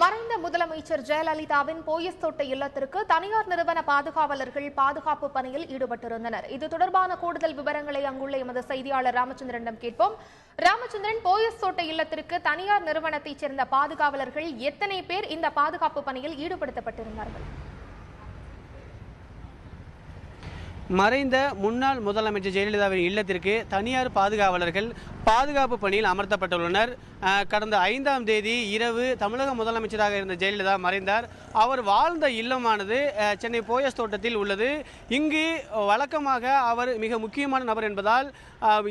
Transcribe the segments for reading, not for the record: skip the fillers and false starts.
மறைந்த முதலமைச்சர் ஜெயலலிதாவின் போயஸ் தோட்ட இல்லத்திற்கு தனியார் நிறுவன பாதுகாவலர்கள் பாதுகாப்பு பணியில் ஈடுபட்டிருந்தனர். இது தொடர்பான கூடுதல் விவரங்களை அங்குள்ள எமது செய்தியாளர் ராமச்சந்திரனிடம் கேட்போம். ராமச்சந்திரன், போயஸ் தோட்ட இல்லத்திற்கு தனியார் நிறுவனத்தைச் சேர்ந்த பாதுகாவலர்கள் எத்தனை பேர் இந்த பாதுகாப்பு பணியில் ஈடுபடுத்தப்பட்டிருந்தார்கள்? மறைந்த முன்னாள் முதலமைச்சர் ஜெயலலிதாவின் இல்லத்திற்கு தனியார் பாதுகாவலர்கள் பாதுகாப்பு பணியில் அமர்த்தப்பட்டுள்ளனர். கடந்த 5ஆம் தேதி இரவு தமிழக முதலமைச்சராக இருந்த ஜெயலலிதா மறைந்தார். அவர் வாழ்ந்த இல்லமானது சென்னை போயஸ் தோட்டத்தில் உள்ளது. இங்கு வழக்கமாக அவர் மிக முக்கியமான நபர் என்பதால்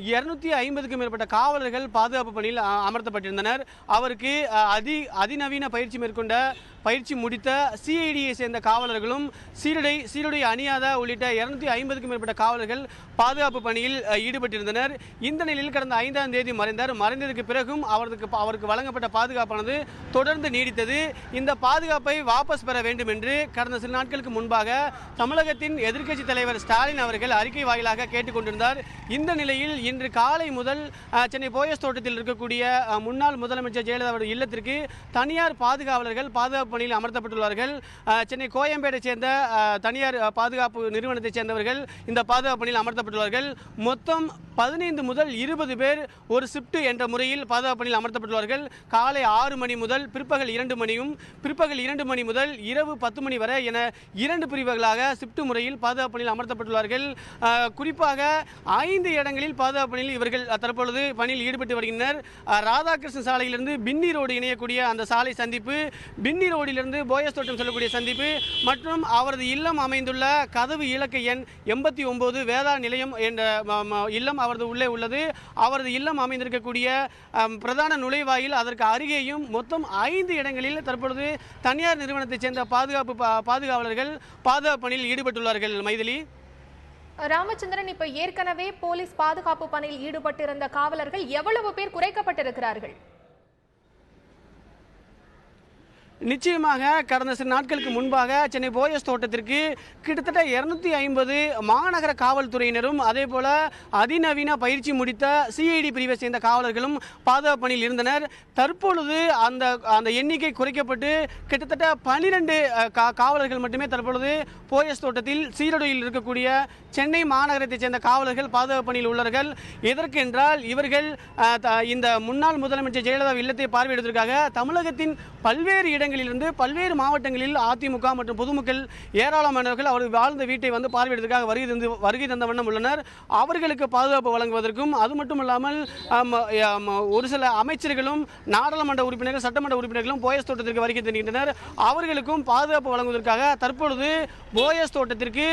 250க்கும் மேற்பட்ட காவலர்கள் பாதுகாப்பு பணியில் அமர்த்தப்பட்டிருந்தனர். அவருக்கு அதிநவீன பயிற்சி முடித்த சிஐடியை சேர்ந்த காவலர்களும் சீருடை அணியாத உள்ளிட்ட 250க்கும் மேற்பட்ட காவலர்கள் பாதுகாப்பு பணியில் ஈடுபட்டிருந்தனர். இந்த நிலையில் கடந்த 5ஆம் தேதி மறைந்தார். மறைந்ததற்கு பிறகும் அவருக்கு வழங்கப்பட்ட பாதுகாப்பானது தொடர்ந்து நீடித்தது. இந்த பாதுகாப்பை வாபஸ் பெற வேண்டும் என்று கடந்த சில நாட்களுக்கு முன்பாக தமிழகத்தின் எதிர்க்கட்சி தலைவர் ஸ்டாலின் அவர்கள் அறிக்கை வாயிலாக கேட்டுக்கொண்டிருந்தார். இந்த நிலையில் இன்று காலை முதல் சென்னை போயஸ் தோட்டத்தில் இருக்கக்கூடிய முன்னாள் முதலமைச்சர் ஜெயலலிதாவுடைய இல்லத்திற்கு தனியார் பாதுகாவலர்கள் பாதுகாப்பு பணியில் அமர்த்தப்பட்டுள்ளார்கள். சென்னை கோயம்பேட்டை சேர்ந்த தனியார் பாதுகாப்பு நிறுவனத்தைச் சேர்ந்தவர்கள் இந்த பாதுகாப்பு பணியில் அமர்த்தப்பட்டுள்ளார்கள். மொத்தம் 15 முதல் 20 பேர் ஒரு ஷிப்ட் என்ற முறையில் பாதுகாப்பு பணியில் அமர்த்தப்பட்டுள்ளார்கள். காலை 6 மணி முதல் பிற்பகல் 2 மணியும், பிற்பகல் 2 மணி முதல் இரவு 10 மணி வரை என 2 பிரிவுகளாக ஷிப்ட் முறையில் பாதுகாப்பு பணியில் அமர்த்தப்பட்டுள்ளார்கள். குறிப்பாக 5 இடங்களில் பாதுகாப்பு பணியில் இவர்கள் தற்பொழுது பணியில் ஈடுபட்டு வருகின்றனர். ராதாகிருஷ்ணன் சாலையிலிருந்து பின்னி ரோடு இணையக்கூடிய அந்த சாலை சந்திப்பு, பின்னி ரோடிலிருந்து போயஸ் தோட்டம் செல்லக்கூடிய சந்திப்பு மற்றும் அவரது இல்லம் அமைந்துள்ள கதவு இலக்க எண் 89 வேதா நிலையம் என்ற இல்லம் அவரது உள்ளே உள்ளது. அவரது இல்லம் அமைந்திருக்கக்கூடிய பிரதான நுழைவாயில் அதற்கு அருகேயும் மொத்தம் 5 இடங்களில் தற்பொழுது தனியார் நிறுவனத்தைச் சேர்ந்த பாதுகாவலர்கள் பாதுகாப்பு பணியில் ஈடுபட்டுள்ளார்கள். மைதிலி, ராமச்சந்திரன், இப்ப ஏற்கனவே போலீஸ் பாதுகாப்பு பணியில் ஈடுபட்டிருந்த காவலர்கள் எவ்வளவு பேர் குறைக்கப்பட்டிருக்கிறார்கள்? நிச்சயமாக கடந்த சில நாட்களுக்கு முன்பாக சென்னை போயஸ் தோட்டத்திற்கு கிட்டத்தட்ட 250 மாநகர காவல்துறையினரும் அதே போல அதிநவீன பயிற்சி முடித்த சிஐடி பிரிவை சேர்ந்த காவலர்களும் பாதுகாப்பு பணியில் இருந்தனர். தற்பொழுது அந்த எண்ணிக்கை குறைக்கப்பட்டு கிட்டத்தட்ட 12 காவலர்கள் மட்டுமே தற்பொழுது போயஸ் தோட்டத்தில் சீருடையில் இருக்கக்கூடிய சென்னை மாநகரத்தைச் சேர்ந்த காவலர்கள் பாதுகாப்பு பணியில் உள்ளார்கள். எதற்கென்றால் இவர்கள் இந்த முன்னாள் முதலமைச்சர் ஜெயலலிதா இல்லத்தை பார்வையிடுவதற்காக தமிழகத்தின் பல்வேறு இடங்களிலிருந்து பல்வேறு மாவட்டங்களில் அதிமுக மற்றும் பொதுமக்கள் ஏராளமானவர்கள் அவர் வாழ்ந்த வீட்டை வந்து பார்வையிடுவதற்காக வருகை தந்த வண்ணம் உள்ளனர். அவர்களுக்கு பாதுகாப்பு வழங்குவதற்கும் அது மட்டும் இல்லாமல் ஒரு சில அமைச்சர்களும் நாடாளுமன்ற உறுப்பினர்கள் சட்டமன்ற உறுப்பினர்களும் போயஸ் தோட்டத்திற்கு வருகை தருகின்றனர். அவர்களுக்கும் பாதுகாப்பு வழங்குவதற்காக தற்பொழுது போயஸ் தோட்டத்திற்கு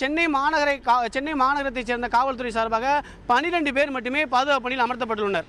சென்னை மாநகரத்தைச் சேர்ந்த காவல்துறை சார்பாக 12 பேர் மட்டுமே பாதுகாப்பு பணியில் அமர்த்தப்பட்டுள்ளனர்.